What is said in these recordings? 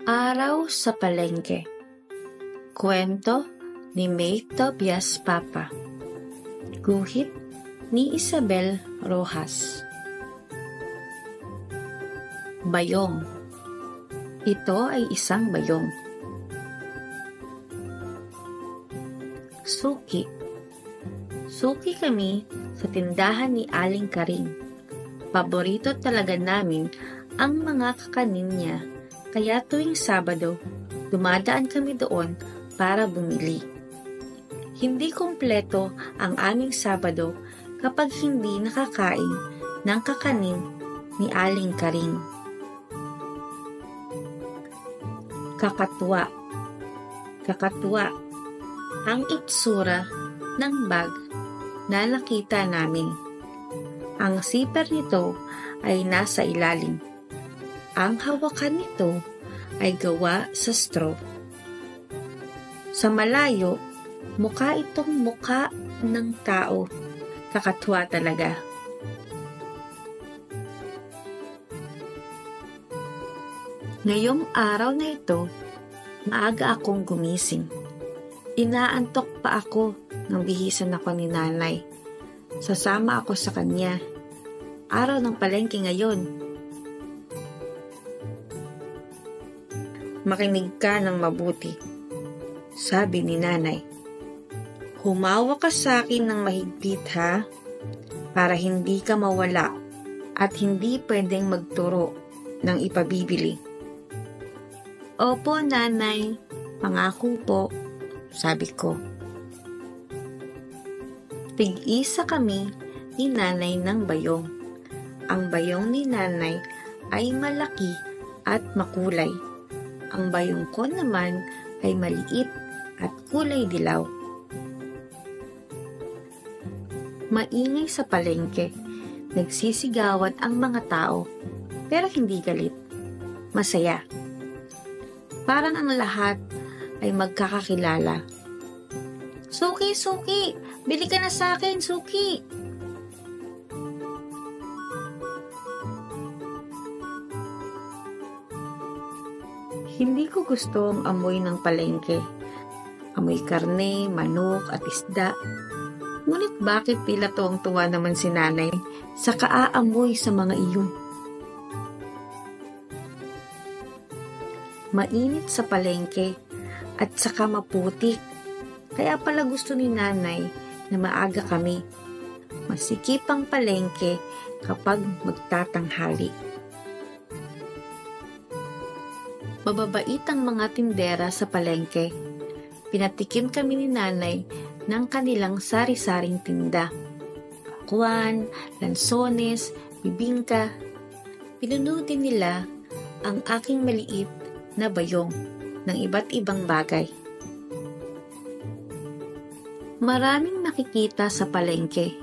Araw sa Palengke. Kwento ni May Tobias Papa. Guhit ni Isabel Rojas. Bayong. Ito ay isang bayong. Suki. Suki kami sa tindahan ni Aling Karing. Paborito talaga namin ang mga kakanin niya. Kaya tuwing Sabado, dumadaan kami doon para bumili. Hindi kumpleto ang aming Sabado kapag hindi nakakain ng kakanin ni Aling Karing. Kakatuwa. Kakatuwa ang itsura ng bag na nakita namin. Ang zipper nito ay nasa ilalim. Ang hawakan nito ay gawa sa straw. Sa malayo, mukha itong mukha ng tao. Kakatuwa talaga. Ngayong araw na ito, maaga akong gumising. Inaantok pa ako nang bihisan ako ni nanay. Sasama ako sa kanya. Araw ng palengke ngayon. Makinig ka ng mabuti, sabi ni nanay. Humawak ka sa akin ng mahigpit ha, para hindi ka mawala at hindi pwedeng magturo ng ipabibili. Opo nanay, pangako po, sabi ko. Tig-isa kami ni nanay ng bayong. Ang bayong ni nanay ay malaki at makulay. Ang bayong ko naman ay maliit at kulay dilaw. Maingay sa palengke. Nagsisigawan ang mga tao, pero hindi galit. Masaya. Parang ang lahat ay magkakakilala. Suki, Suki! Bili ka na sa akin, Suki! Hindi ko gusto ang amoy ng palengke. Amoy karne, manok at isda. Ngunit bakit tila tuwang-tuwa naman si nanay sa kaaamoy sa mga iyon? Mainit sa palengke at saka maputik. Kaya pala gusto ni nanay na maaga kami. Masikip ang palengke kapag magtatanghali. Mababait ang mga tindera sa palengke. Pinatikim kami ni nanay ng kanilang sari-saring tinda. Pakwan, lansones, bibingka. Pinuno din nila ang aking maliit na bayong ng iba't ibang bagay. Maraming nakikita sa palengke.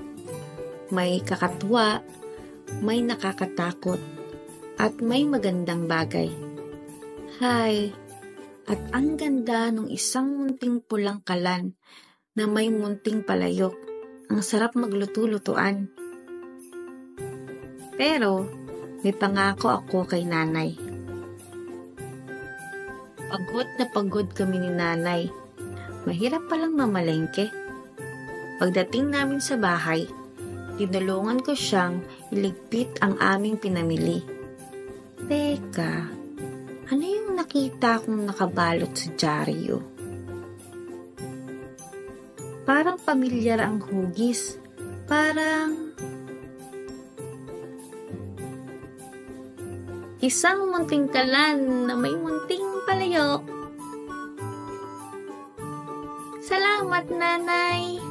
May kakatuwa, may nakakatakot, at may magandang bagay. Hi! At ang ganda ng isang munting pulang kalan na may munting palayok. Ang sarap magluto-lutuan. Pero, may pangako ako kay nanay. Pagod kami ni nanay. Mahirap palang mamalengke. Pagdating namin sa bahay, tinulungan ko siyang iligpit ang aming pinamili. Teka, ano yung nakita kong nakabalot sa dyaryo? Parang pamilyar ang hugis. Parang isang munting kalan na may munting palayok. Salamat, nanay!